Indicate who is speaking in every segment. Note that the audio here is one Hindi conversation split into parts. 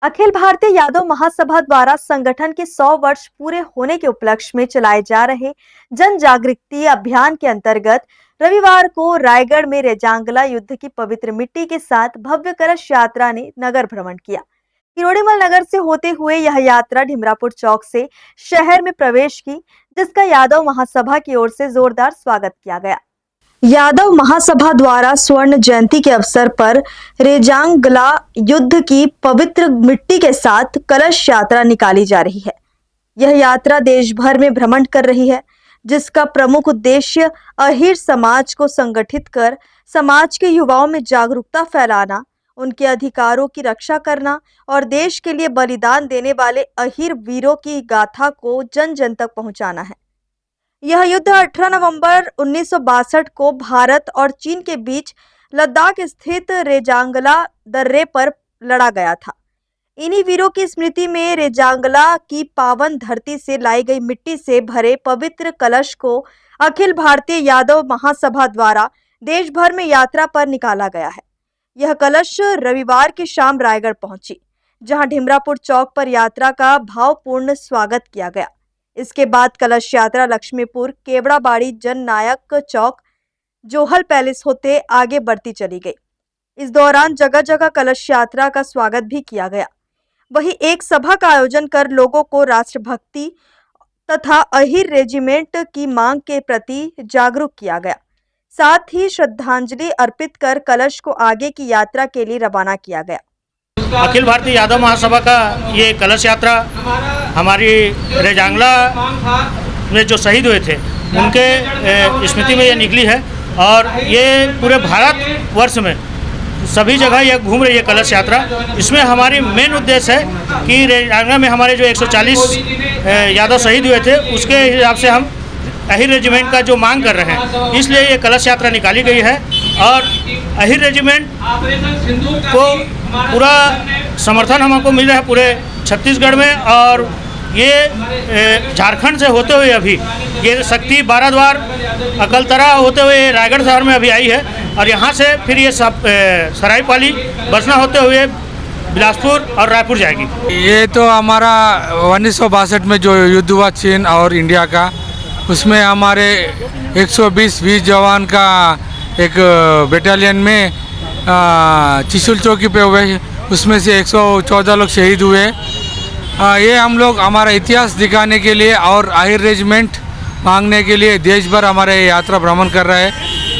Speaker 1: अखिल भारतीय यादव महासभा द्वारा संगठन के 100 वर्ष पूरे होने के उपलक्ष्य में चलाए जा रहे जन जागृति अभियान के अंतर्गत रविवार को रायगढ़ में रेजांगला युद्ध की पवित्र मिट्टी के साथ भव्य कलश यात्रा ने नगर भ्रमण किया। किरोड़ीमल नगर से होते हुए यह यात्रा ढिमरापुर चौक से शहर में प्रवेश की, जिसका यादव महासभा की ओर से जोरदार स्वागत किया गया। यादव महासभा द्वारा स्वर्ण जयंती के अवसर पर रेजांगला युद्ध की पवित्र मिट्टी के साथ कलश यात्रा निकाली जा रही है। यह यात्रा देश भर में भ्रमण कर रही है, जिसका प्रमुख उद्देश्य अहीर समाज को संगठित कर समाज के युवाओं में जागरूकता फैलाना, उनके अधिकारों की रक्षा करना और देश के लिए बलिदान देने वाले अहीर वीरों की गाथा को जन जन तक पहुंचाना है। यह युद्ध 18 नवंबर 1962 को भारत और चीन के बीच लद्दाख स्थित रेजांगला दर्रे पर लड़ा गया था। इन्हीं वीरों की स्मृति में रेजांगला की पावन धरती से लाई गई मिट्टी से भरे पवित्र कलश को अखिल भारतीय यादव महासभा द्वारा देश भर में यात्रा पर निकाला गया है। यह कलश रविवार की शाम रायगढ़ पहुंची, जहां ढिमरापुर चौक पर यात्रा का भावपूर्ण स्वागत किया गया। इसके बाद कलश यात्रा लक्ष्मीपुर, केवड़ाबाड़ी, जननायक चौक, जोहल पैलेस होते आगे बढ़ती चली गई। इस दौरान जगह जगह कलश यात्रा का स्वागत भी किया गया। वहीं एक सभा का आयोजन कर लोगों को राष्ट्रभक्ति तथा अहीर रेजिमेंट की मांग के प्रति जागरूक किया गया। साथ ही श्रद्धांजलि अर्पित कर कलश को आगे की यात्रा के लिए रवाना किया गया।
Speaker 2: अखिल भारतीय यादव महासभा का ये कलश यात्रा हमारी रेजांगला में जो शहीद हुए थे उनके स्मृति में ये निकली है और ये पूरे भारत वर्ष में सभी जगह ये घूम रही है कलश यात्रा। इसमें हमारी मेन उद्देश्य है कि रेजांगला में हमारे जो 140 यादव शहीद हुए थे उसके हिसाब से हम अहीर रेजिमेंट का जो मांग कर रहे हैं, इसलिए ये कलश यात्रा निकाली गई है और अहीर रेजिमेंट को पूरा समर्थन हमको मिल रहा है पूरे छत्तीसगढ़ में। और ये झारखंड से होते हुए अभी ये शक्ति बाराद्वार अकलतरा होते हुए रायगढ़ शहर में अभी आई है और यहाँ से फिर ये सब सरायपाली बसना होते हुए बिलासपुर और रायपुर जाएगी।
Speaker 3: ये तो हमारा 1962 में जो युद्ध हुआ चीन और इंडिया का, उसमें हमारे 120 वीर जवान का एक बटालियन में चिशुल चौकी पे हुए, उसमें से 114 लोग शहीद हुए। ये हम लोग हमारा इतिहास दिखाने के लिए और अहीर रेजिमेंट मांगने के लिए देश भर हमारे यात्रा भ्रमण कर रहा है।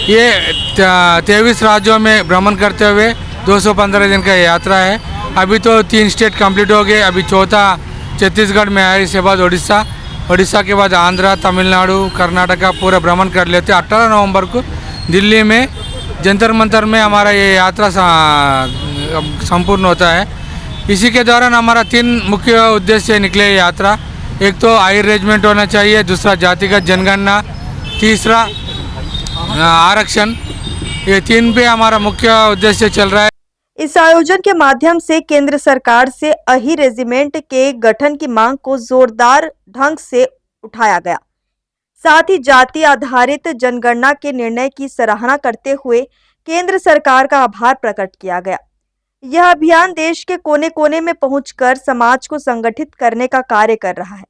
Speaker 3: ये 23 राज्यों में भ्रमण करते हुए 215 दिन का यात्रा है। अभी तो 3 स्टेट कंप्लीट हो गए, अभी चौथा छत्तीसगढ़ में है, इसके बाद उड़ीसा के बाद आंध्रा, तमिलनाडु, कर्नाटका पूरा भ्रमण कर लेते। 18 नवंबर को दिल्ली में जंतर मंतर में हमारा ये यात्रा संपूर्ण होता है। इसी के दौरान हमारा 3 मुख्य उद्देश्य निकले यात्रा। एक तो अहीर रेजिमेंट होना चाहिए, दूसरा जातिगत जनगणना, तीसरा आरक्षण। ये 3 पे हमारा मुख्य उद्देश्य चल रहा है।
Speaker 1: इस आयोजन के माध्यम से केंद्र सरकार से अहीर रेजिमेंट के गठन की मांग को जोरदार ढंग से उठाया गया। साथ ही जाति आधारित जनगणना के निर्णय की सराहना करते हुए केंद्र सरकार का आभार प्रकट किया गया। यह अभियान देश के कोने कोने में पहुंचकर समाज को संगठित करने का कार्य कर रहा है।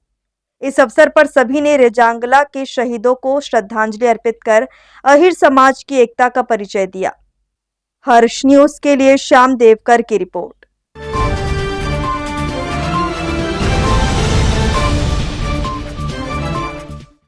Speaker 1: इस अवसर पर सभी ने रेजांगला के शहीदों को श्रद्धांजलि अर्पित कर अहीर समाज की एकता का परिचय दिया। हर्ष न्यूज के लिए श्याम देवकर की रिपोर्ट।